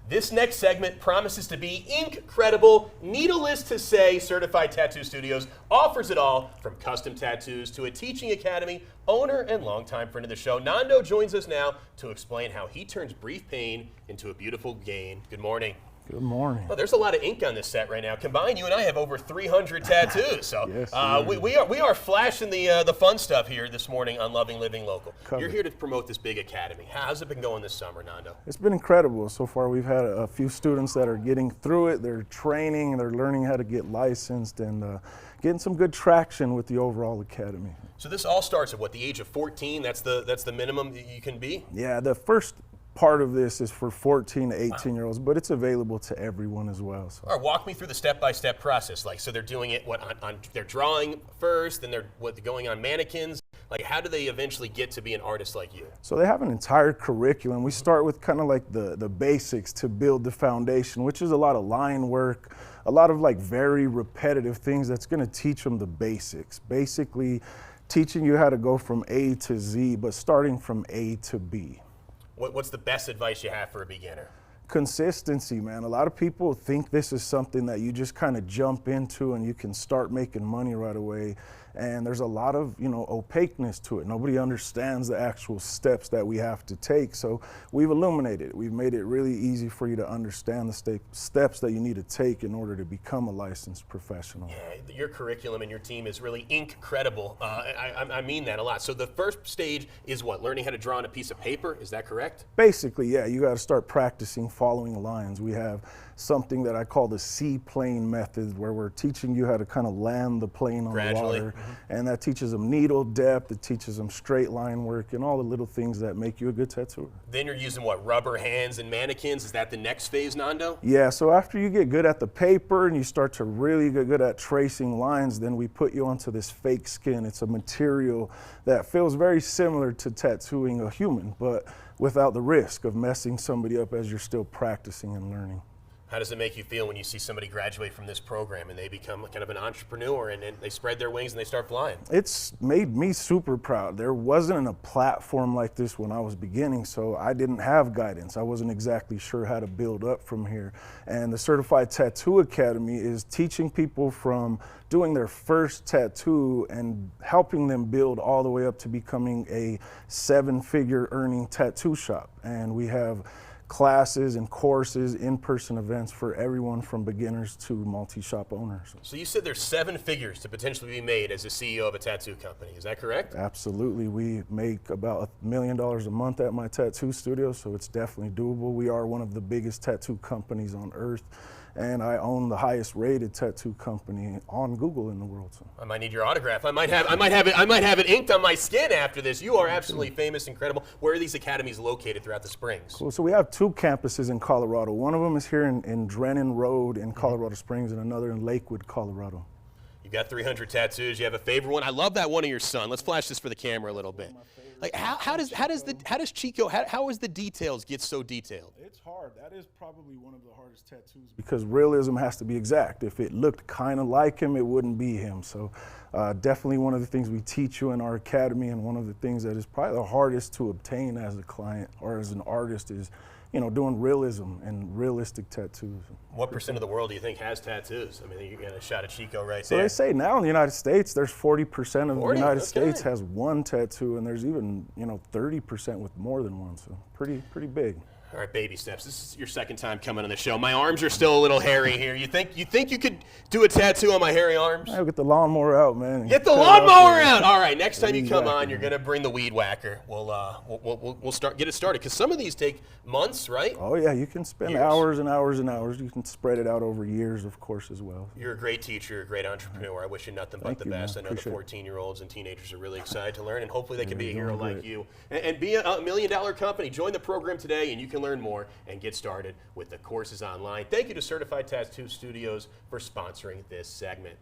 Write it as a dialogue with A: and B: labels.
A: This next segment promises to be incredible. Needless to say, Certified Tattoo Studios offers it all, from custom tattoos to a teaching academy. Owner and longtime friend of the show, Nando, joins us now to explain how he turns brief pain into a beautiful gain. Good morning.
B: Good morning.
A: Well, there's a lot of ink on this set right now. Combined, you and I have over 300 tattoos. So
B: Yes,
A: we are flashing the fun stuff here this morning on Loving Living Local.
B: Covered.
A: You're here to promote this big academy. How's it been going this summer, Nando?
B: It's been incredible. So far, we've had a few students that are getting through it. They're training, they're learning how to get licensed, and getting some good traction with the overall academy.
A: So this all starts at what, the age of 14? That's the minimum that you can be?
B: Yeah, the first part of this is for 14 to 18-year-olds, but it's available to everyone as well. So.
A: All right, walk me through the step-by-step process. Like, so they're doing it they're drawing first, then they're going on mannequins. Like, how do they eventually get to be an artist like you?
B: So they have an entire curriculum. We start with kind of like the basics to build the foundation, which is a lot of line work, a lot of like very repetitive things that's going to teach them the basics. Basically, teaching you how to go from A to Z, but starting from A to B.
A: What's the best advice you have for a beginner?
B: Consistency, man. A lot of people think this is something that you just kind of jump into and you can start making money right away. And there's a lot of, opaqueness to it. Nobody understands the actual steps that we have to take. So we've illuminated it. We've made it really easy for you to understand the steps that you need to take in order to become a licensed professional.
A: Yeah, your curriculum and your team is really incredible. I mean that a lot. So the first stage is what? Learning how to draw on a piece of paper? Is that correct?
B: Basically, yeah. You got to start practicing following lines. We have something that I call the seaplane method, where we're teaching you how to kind of land the plane on
A: Gradually.
B: the water. And that teaches them needle depth, it teaches them straight line work, and all the little things that make you a good tattooer.
A: Then you're using what, rubber hands and mannequins? Is that the next phase, Nando?
B: Yeah, so after you get good at the paper and you start to really get good at tracing lines, then we put you onto this fake skin. It's a material that feels very similar to tattooing a human, but without the risk of messing somebody up as you're still practicing and learning.
A: How does it make you feel when you see somebody graduate from this program and they become kind of an entrepreneur and they spread their wings and they start flying?
B: It's made me super proud. There wasn't a platform like this when I was beginning, so I didn't have guidance. I wasn't exactly sure how to build up from here. And the Certified Tattoo Academy is teaching people from doing their first tattoo and helping them build all the way up to becoming a 7-figure earning tattoo shop. And we have classes and courses, in-person events for everyone from beginners to multi-shop owners.
A: So you said there's 7 figures to potentially be made as a CEO of a tattoo company. Is that correct?
B: Absolutely. We make about $1 million a month at my tattoo studio, so it's definitely doable. We are one of the biggest tattoo companies on earth, and I own the highest rated tattoo company on Google in the world. So.
A: I might need your autograph. I might have it inked on my skin after this. You are absolutely famous, incredible. Where are these academies located throughout the Springs?
B: Cool. So we have 2 campuses in Colorado. One of them is here in Drennan Road in Colorado Springs, and another in Lakewood, Colorado.
A: You've got 300 tattoos. You have a favorite one. I love that one of your son. Let's flash this for the camera a little bit. Like how does Chico, how is the details get so detailed?
B: It's hard. That is probably one of the hardest tattoos because realism has to be exact. If it looked kind of like him, it wouldn't be him. So definitely one of the things we teach you in our academy, and one of the things that is probably the hardest to obtain as a client or as an artist is, doing realism and realistic tattoos.
A: What % of the world do you think has tattoos? I mean, you got a shot of Chico right
B: so
A: there.
B: They say now in the United States, there's 40% of the United
A: okay.
B: States has one tattoo, and there's even 30% with more than one. So pretty big.
A: All right, baby steps. This is your second time coming on the show. My arms are still a little hairy here. You think you could do a tattoo on my hairy arms?
B: I'll get the lawnmower out, man.
A: Get the lawnmower out. All right, next time you come on, you're gonna bring the weed whacker. We'll get it started, because some of these take months, right?
B: Oh yeah, you can spend hours and hours and hours. You can spread it out over years, of course, as well.
A: You're a great teacher, you're a great entrepreneur. I wish you nothing but the best. I know the 14-year-olds and teenagers are really excited to learn, and hopefully they can be a hero like you and be a $1 million company. Join the program today, and you can learn more and get started with the courses online. Thank you to Certified Tattoo Studios for sponsoring this segment.